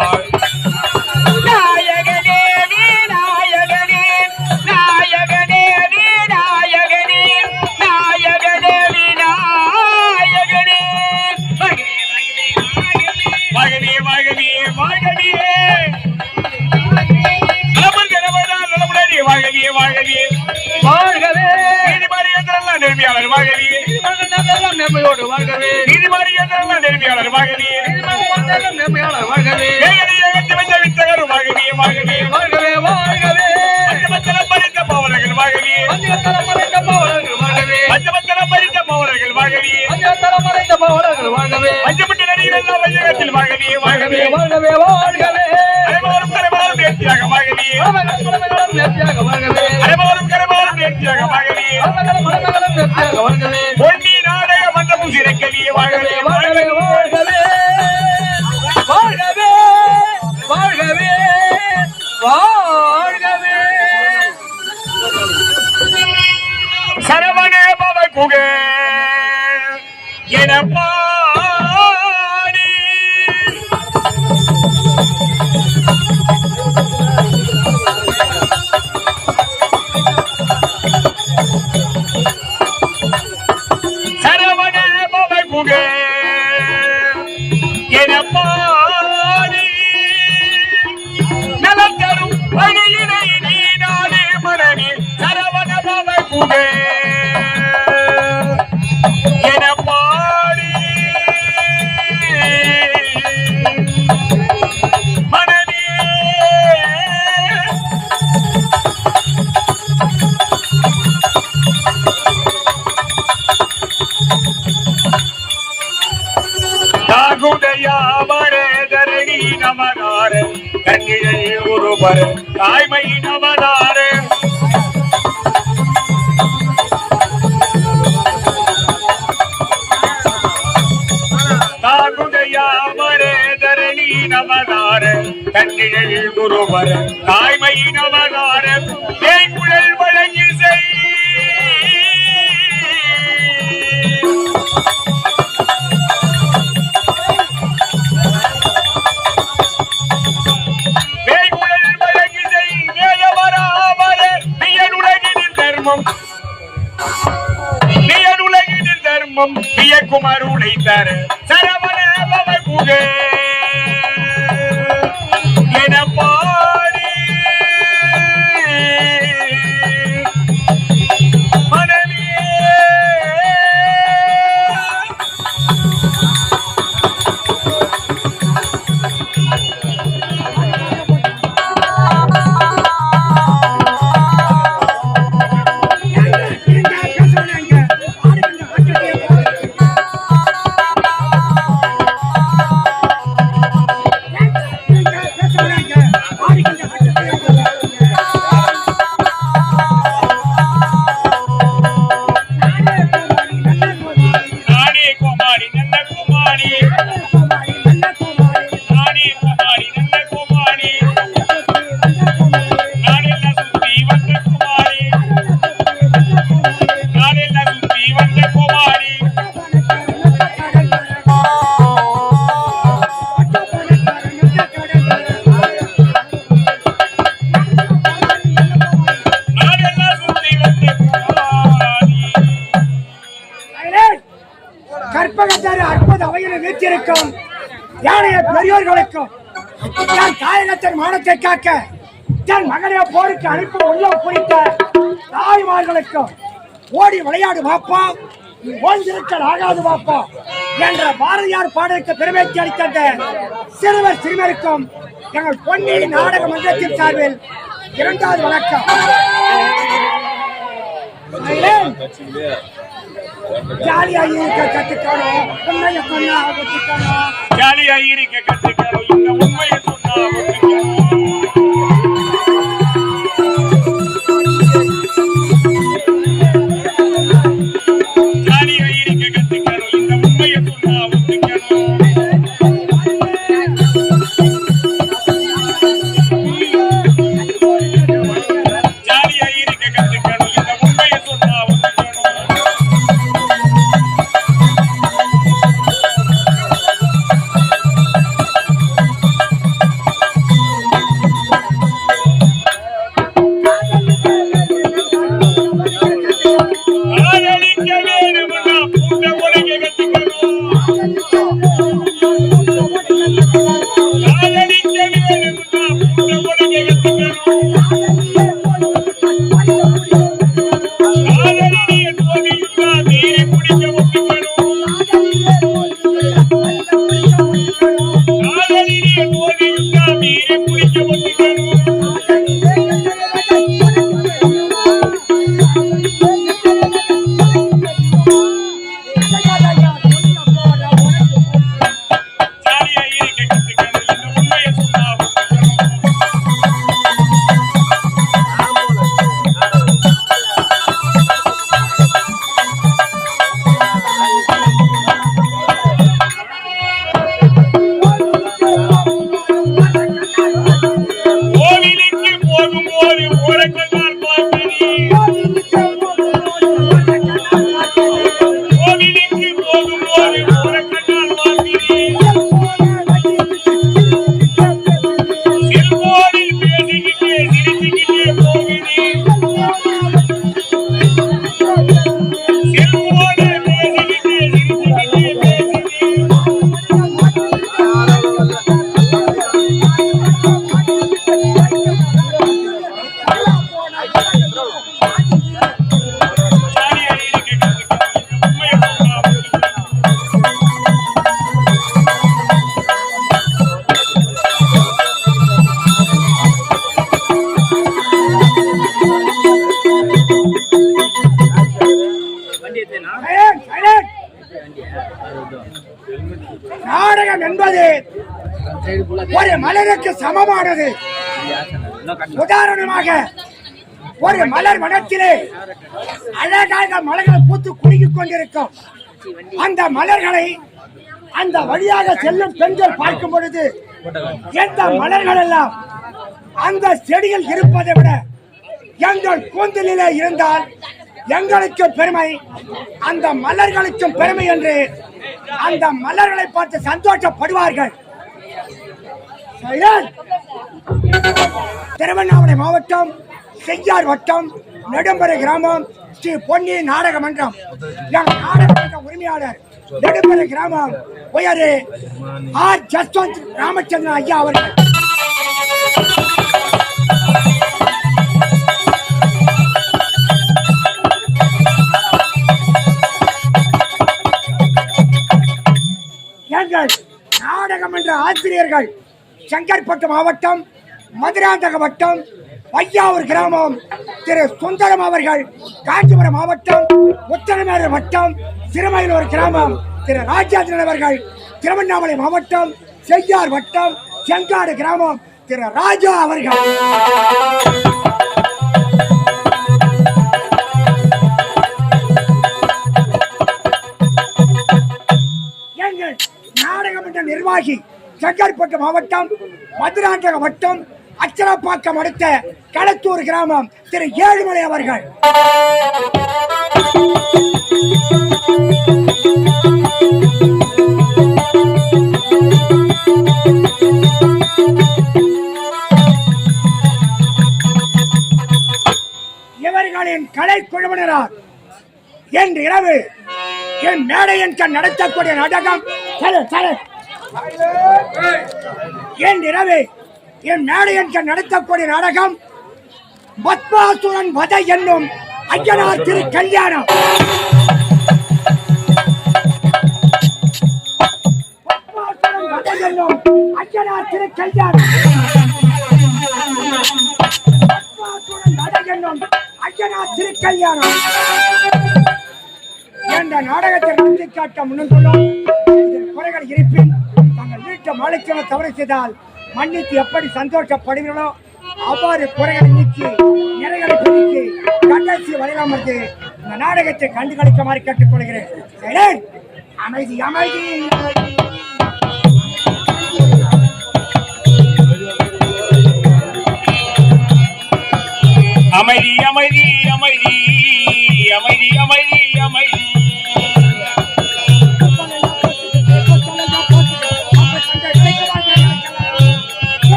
வருவார். நாயகனே நாயகனே நாயகனே நாயகனே நாயகனே நாயகனே மகனே மகனே மகனே வாழ்கவே வாழ்கவே வாழ்கவே நீதிமன்ற நேர்மையாளர் வாழ்கவே நேர்மையோடு வாழ்கவே நீதிமன்ற நேர்மையாளர் வாழ்கவே நேர்மையாளர் வாழ்கவே வித்தகர் வாழ்கவே வாழ்கவே வாழ்கவே வாழ்கவே பஞ்சமத்தலம் பறித்த பவர்கள் வாழ்கவே பஞ்சமத்தலம் பறித்த பவர்கள் வாழ்கவே பஞ்சமத்தலம் பறித்த பவர்கள் வாழ்கவே பஞ்சமத்தலம் பறித்த பவர்கள் வாழ்கவே பஞ்சமட்டி நடிகர் எல்லாம் வையகத்தில் வாழ்கவே வாழ்கவே வாழ்கவே வாழ்கவே அனைவரும் கரமாலும் நேர்த்தியாக வாழ்கவே பொன்னி நாடக மண்டபம் சிறக்கவே வாழ்கவே வாழ்கவே வாழ்கவே வாழ்கவே வாழ்கவே வாழ்கவே சரவணே பவ குகே எனப்பா நலத்தரும் வழியினை நீ நாடே மரணி சரவண பவ குகே என பாடி மரணி தாகுடையாவரே தரணி நமனார கண்ணிழை ஒருவர் தாய்மை நமனார தாகுடையாவரே தரணி நமனார கண்ணிழை ஒருவர் தாய்மை நமனார தேய்குழல் வழங்கி செய் தர்மம் பியக்குமருளை தர சரவண பவ குகே என பாடி கற்பகத்தாறு அற்புத அவையில வீட்டிற்கும் ஏனைய பெரியோர்களுக்கும் தன் தாயகத்தின் மானத்தை காக்க தன் மகனை போருக்கு அனுப்ப உள்ளம் குறித்த தாய்மார்களுக்கும் ஓடி விளையாடு பாப்பா ஓய்ந்திருக்கல் ஆகாது பாப்பா என்ற பாரதியார் பாடலுக்கு பெருமைக்கு அளித்த சிறுவர் சிறுவருக்கும் எங்கள் பொன்னி நாடக மன்றத்தின் சார்பில் இரண்டாவது வணக்கம். ஜாலியா இருக்க கத்துக்கணும், உண்மையை சொன்னா ஒத்துக்கணும். ஜாலியா இருக்க கத்துக்கணும், இந்த உண்மையை சொன்னா ஒத்துக்கணும். ஜாலியா இருக்க கத்துக்கணும், இந்த உண்மையை சொன்னா ஒத்துக்கணும். ஜாலியா இருக்க கத்துக்கணும், இந்த உண்மையை சொன்னா ஒத்துக்கணும். ஒரு மலருக்கு சமமானது. உதாரணமாக ஒரு மலர் வனத்திலே அழகாக மலர்கள் பூத்து குலுங்கிக் கொண்டிருக்கும். அந்த மலர்களை அந்த வழியாக செல்லும் பெண்கள் பார்க்கும் பொழுது எந்த மலர்கள் எல்லாம் அந்த செடியில் இருப்பதை விட எங்கள் கூந்தலிலே இருந்தால் எங்களுக்கு பெருமை, அந்த மலர்களுக்கும் பெருமை என்று அந்த மலர்களை பார்த்து சந்தோஷப்படுவார்கள். திருவண்ணாமலை மாவட்டம் செய்யார் வட்டம் நெடும்பரை கிராமம் ஸ்ரீ பொன்னி நாடக மன்றம் நாடக மன்ற உரிமையாளர் நெடும்பரை கிராமம் உயரு ஆர் ஜஸ்வந்த் ராமச்சந்திரன் ஐயா அவர்கள். எங்கள் நாடகம் என்ற ஆசிரியர்கள் செங்கற்பட்டு மாவட்டம் மதுராந்தக வட்டம் பையாவூர் கிராமம் திரு சுந்தரம் அவர்கள், காஞ்சிபுரம் மாவட்டம் உத்தரமேறு வட்டம் சிறுமயிலூர் கிராமம் திரு ராஜேந்திரன் அவர்கள், திருவண்ணாமலை மாவட்டம் செய்யார் வட்டம் செங்காடு கிராமம் திரு ராஜா அவர்கள். எங்கள் நாடகம் என்ற நிர்வாகி செங்கற்பட்டு மாவட்டம் மதுராந்தக வட்டம் அச்சரப்பாக்கம் அடுத்த களத்தூர் கிராமம் திரு ஏழுமலை அவர்கள். இவர்களின் கலை குழுவினரார் இன்று இரவு என் மேடையின் கண் நடத்தக்கூடிய நாடகம் இன்று இரவு என் மேடையின் கண் நடத்தக்கூடிய நாடகம் பத்மாசுரன் வதை என்னும் ஐயனார் திரு கல்யாணம். பத்மாசுரன் வதை என்னும் ஐயனார் திரு கல்யாணம். பத்மாசுரன் வதை என்னும் ஐயனார் திரு கல்யாணம் என்ற நாடகத்தை நடத்தி காட்ட முன்னுள்ளோம். இதில் குறைகள் இருப்பின் தங்கள் வீட்டு மாளிகையை தவறு செய்தால் மன்னித்து எப்படி சந்தோஷப்படுகிறோ அவ்வாறு குறைகளை நீக்கி நிறைகளை பிரித்து கடைசி வரையிலாமது இந்த நாடகத்தை கண்டுகளிக்குமாறு கேட்டுக்கொள்கிறேன். அமைதி அமைதி. அமைதி அமைதி அமைதி அமைதி அமைதி அமைதி.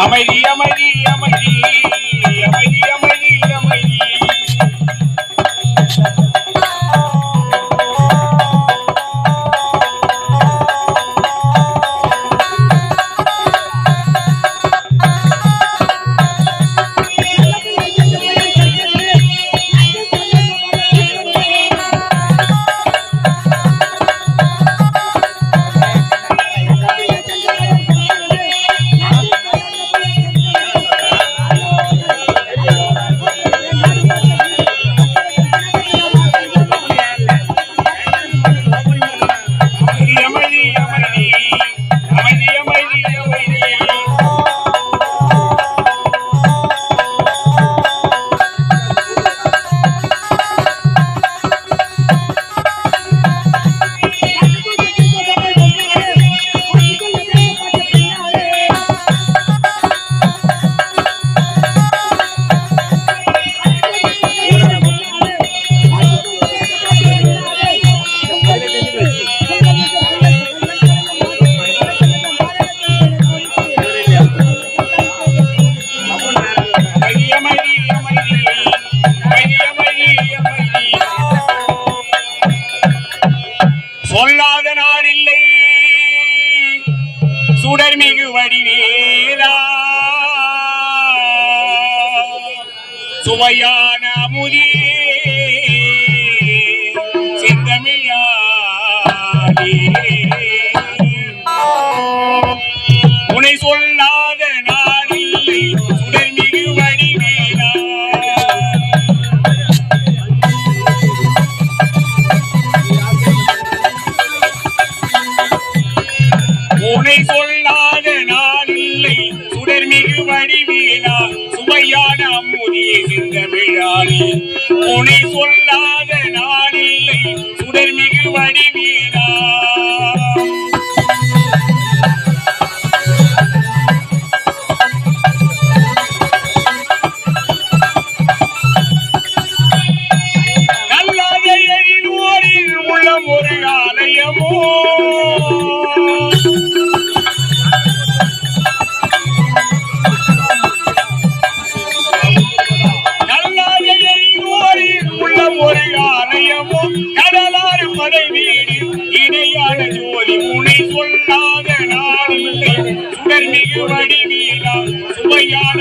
அமைதி அமைதி அமைதி அமைதி அமைதி அமைதி. சுடர்மிகு வடிவேலா சுவையான முதி செந்தமிழாலே உனை சொல்லாத நாளில்லை சுடர்மிகு வடிவேலா. உனை சொல்லாத நாளில்லை சுடர்மிகு வடிவேலா சுவையான அம்முதியை செந்தமிழானே உனை சொல்லாத நாளில்லை சுடர்மிகு வடிவேலா ஒரு ஆலயமோ உள்ள ஒரு ஆலயமோ கடலாறு மலை வீடு இணையான ஜோதி முனை சொல்லாத நாளில்லை சுடர்மிகு வடிவேலா சுவையான